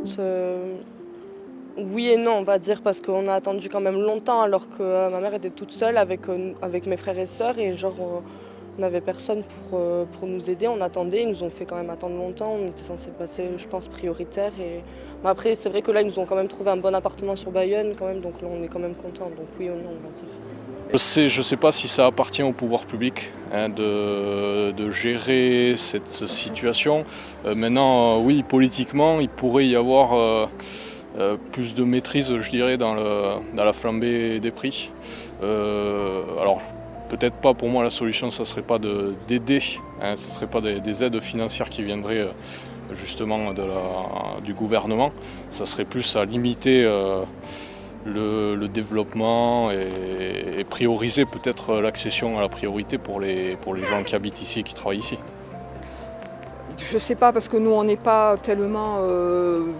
fait, oui et non, on va dire, parce qu'on a attendu quand même longtemps alors que ma mère était toute seule avec mes frères et sœurs et genre on n'avait personne pour nous aider. On attendait, ils nous ont fait quand même attendre longtemps. On était censé passer, je pense, prioritaire. Mais après, c'est vrai que là, ils nous ont quand même trouvé un bon appartement sur Bayonne quand même, donc là, on est quand même content. Donc oui ou non, on va dire. Je sais pas si ça appartient au pouvoir public de gérer cette situation. Maintenant, oui, politiquement, il pourrait y avoir plus de maîtrise, je dirais, dans la flambée des prix. Alors, peut-être pas pour moi la solution, ça serait pas d'aider, ce ne serait pas des aides financières qui viendraient justement du gouvernement. Ça serait plus à limiter le développement et prioriser peut-être l'accession à la priorité pour les gens qui habitent ici et qui travaillent ici. Je ne sais pas, parce que nous, on n'est pas tellement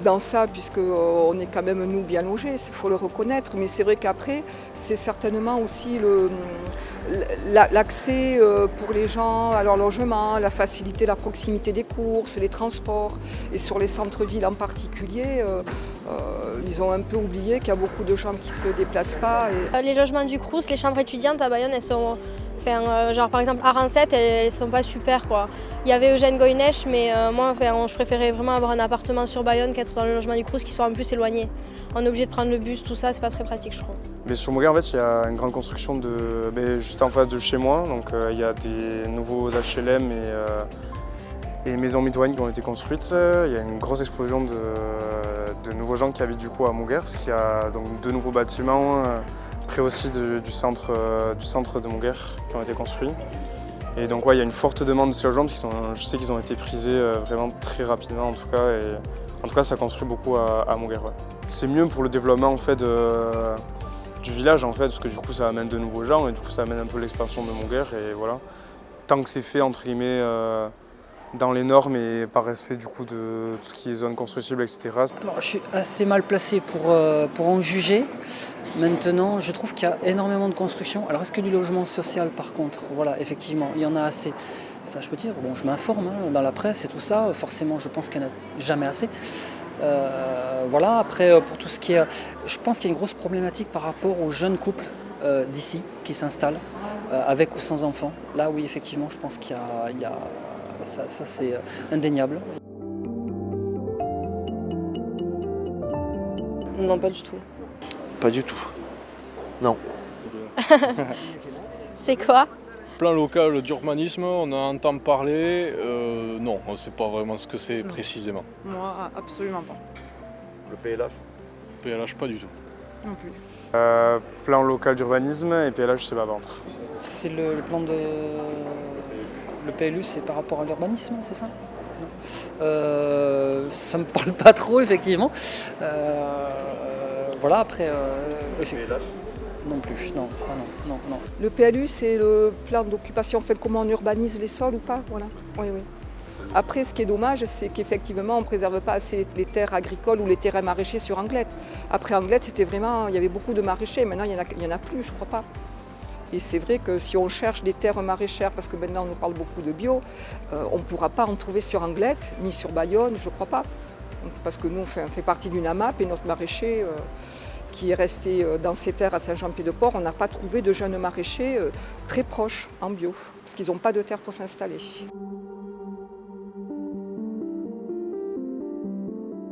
dans ça, puisqu'on est quand même, nous, bien logés, il faut le reconnaître. Mais c'est vrai qu'après, c'est certainement aussi l'accès pour les gens à leur logement, la facilité, la proximité des courses, les transports. Et sur les centres-villes en particulier, ils ont un peu oublié qu'il y a beaucoup de gens qui ne se déplacent pas. Les logements du Crous, les chambres étudiantes à Bayonne, elles sont... genre par exemple à Rancette, elles sont pas super quoi. Il y avait Eugène Goynech, mais moi je préférais vraiment avoir un appartement sur Bayonne qu'être dans le logement du Crous qui soit en plus éloigné. On est obligé de prendre le bus, tout ça, c'est pas très pratique je trouve. Mais sur Moguer, en fait, il y a une grande construction juste en face de chez moi. Donc il y a des nouveaux HLM et maisons mitoyennes qui ont été construites. Il y a une grosse explosion de nouveaux gens qui habitent du coup à Moguer, parce qu'il y a donc 2 nouveaux bâtiments près aussi du centre de Moguer qui ont été construits. Et donc ouais, il y a une forte demande de ces logements, parce je sais qu'ils ont été prisés vraiment très rapidement en tout cas. Et en tout cas, ça construit beaucoup à Moguer. Ouais. C'est mieux pour le développement en fait, du village en fait, parce que du coup ça amène de nouveaux gens et du coup ça amène un peu l'expansion de Moguer. Et voilà. Tant que c'est fait entre guillemets dans les normes et par respect du coup de tout ce qui est zone constructible, etc. Alors, je suis assez mal placé pour en juger. Maintenant, je trouve qu'il y a énormément de construction. Alors, est-ce que du logement social, par contre, voilà, effectivement, il y en a assez. Ça, je peux dire, bon, je m'informe dans la presse et tout ça. Forcément, je pense qu'il n'y en a jamais assez. Voilà, après, pour tout ce qui est... Je pense qu'il y a une grosse problématique par rapport aux jeunes couples d'ici qui s'installent, avec ou sans enfants. Là, oui, effectivement, je pense qu'il y a ça c'est indéniable. Non, pas du tout. Pas du tout. Non. C'est quoi? Plan local d'urbanisme, on en entend parler, non, on ne sait pas vraiment ce que c'est précisément. Moi, absolument pas. Le PLH? PLH, pas du tout. Non plus. Plan local d'urbanisme et PLH, je sais pas contre. C'est le plan de... Le PLU, c'est par rapport à l'urbanisme, c'est ça? Ça me parle pas trop, effectivement. Voilà, après... PLH? Non plus, non, ça non. Le PLU, c'est le plan d'occupation, fait comment on urbanise les sols ou pas, voilà. Oui. Après, ce qui est dommage, c'est qu'effectivement, on ne préserve pas assez les terres agricoles ou les terrains maraîchers sur Anglette. Après Anglette, c'était vraiment, il y avait beaucoup de maraîchers, maintenant il y en a plus, je crois pas. Et c'est vrai que si on cherche des terres maraîchères, parce que maintenant on nous parle beaucoup de bio, on ne pourra pas en trouver sur Anglette, ni sur Bayonne, je ne crois pas. Donc, parce que nous, on fait partie d'une AMAP et notre maraîcher qui est resté dans ces terres à Saint-Jean-Pied-de-Port, on n'a pas trouvé de jeunes maraîchers très proches en bio, parce qu'ils n'ont pas de terre pour s'installer.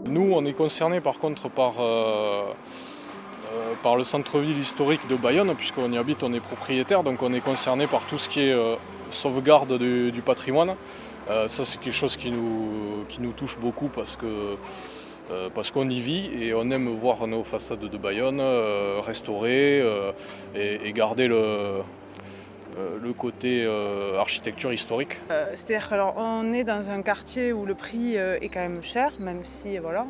Nous, on est concernés par contre par le centre-ville historique de Bayonne, puisqu'on y habite, on est propriétaire, donc on est concerné par tout ce qui est sauvegarde du patrimoine. Ça, c'est quelque chose qui nous touche beaucoup parce qu'on y vit et on aime voir nos façades de Bayonne restaurées et garder le côté architecture historique. C'est-à-dire qu'on est dans un quartier où le prix est quand même cher, même si voilà,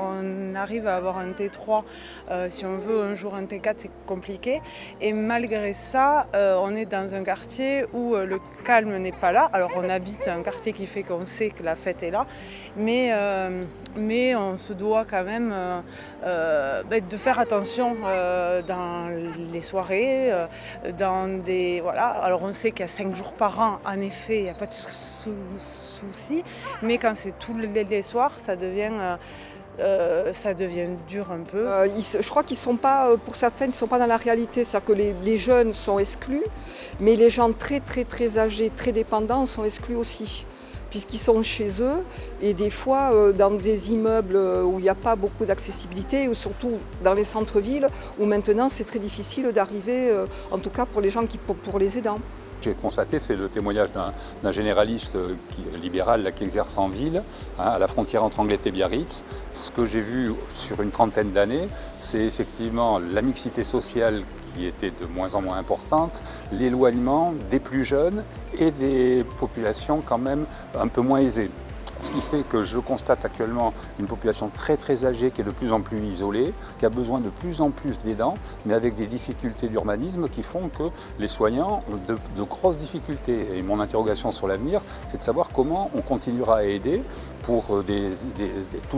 on arrive à avoir un T3, si on veut un jour un T4 c'est compliqué. Et malgré ça, on est dans un quartier où le calme n'est pas là. Alors on habite un quartier qui fait qu'on sait que la fête est là, mais on se doit quand même de faire attention dans les soirées, dans des... Voilà. Alors on sait qu'il y a 5 jours par an, en effet, il n'y a pas de souci, mais quand c'est tous les soirs, ça devient ça devient dur un peu. Je crois qu'ils sont pas, pour certaines, ils ne sont pas dans la réalité. C'est-à-dire que les jeunes sont exclus, mais les gens très âgés, très dépendants sont exclus aussi, puisqu'ils sont chez eux et des fois dans des immeubles où il n'y a pas beaucoup d'accessibilité, ou surtout dans les centres-villes, où maintenant c'est très difficile d'arriver, en tout cas pour les gens, pour les aidants. J'ai constaté, c'est le témoignage d'un généraliste libéral là, qui exerce en ville, à la frontière entre Anglet et Biarritz. Ce que j'ai vu sur une trentaine d'années, c'est effectivement la mixité sociale qui était de moins en moins importante, l'éloignement des plus jeunes et des populations quand même un peu moins aisées. Ce qui fait que je constate actuellement une population très âgée qui est de plus en plus isolée, qui a besoin de plus en plus d'aidants, mais avec des difficultés d'urbanisme qui font que les soignants ont de grosses difficultés. Et mon interrogation sur l'avenir, c'est de savoir comment on continuera à aider pour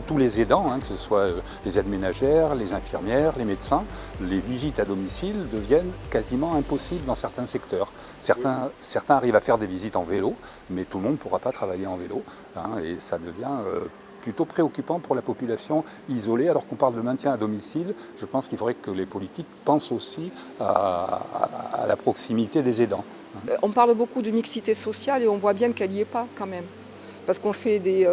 tous les aidants, hein, que ce soit les aides ménagères, les infirmières, les médecins. Les visites à domicile deviennent quasiment impossibles dans certains secteurs. Certains arrivent à faire des visites en vélo, mais tout le monde ne pourra pas travailler en vélo, hein, et ça devient plutôt préoccupant pour la population isolée. Alors qu'on parle de maintien à domicile, je pense qu'il faudrait que les politiques pensent aussi à la proximité des aidants. On parle beaucoup de mixité sociale et on voit bien qu'elle n'y est pas quand même. Parce qu'on fait des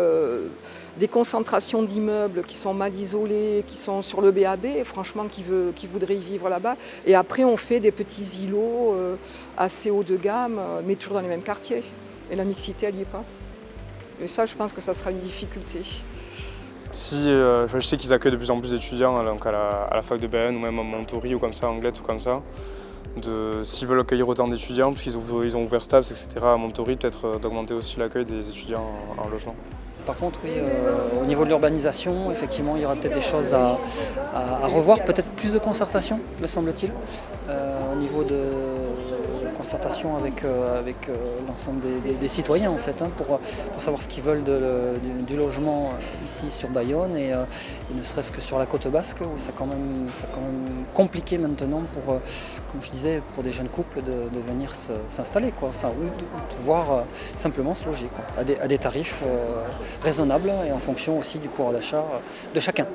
concentrations d'immeubles qui sont mal isolés, qui sont sur le BAB, et franchement qui voudraient y vivre là-bas. Et après on fait des petits îlots assez haut de gamme, mais toujours dans les mêmes quartiers. Et la mixité, elle n'y est pas. Et ça, je pense que ça sera une difficulté. Je sais qu'ils accueillent de plus en plus d'étudiants donc à la fac de Bayonne ou même à Montory ou comme ça, à Anglet ou comme ça. S'ils veulent accueillir autant d'étudiants, puisqu'ils ont ouvert STAPS, etc. à Montory, peut-être d'augmenter aussi l'accueil des étudiants en logement. Par contre, oui, au niveau de l'urbanisation, effectivement, il y aura peut-être des choses à revoir, peut-être plus de concertation, me semble-t-il, au niveau de concertation avec l'ensemble des citoyens, en fait, hein, pour savoir ce qu'ils veulent du logement ici sur Bayonne et ne serait-ce que sur la côte basque, où c'est quand même compliqué maintenant pour, comme je disais, pour des jeunes couples de venir s'installer, quoi, enfin, ou de pouvoir simplement se loger, quoi, à des tarifs raisonnable et en fonction aussi du pouvoir d'achat de chacun.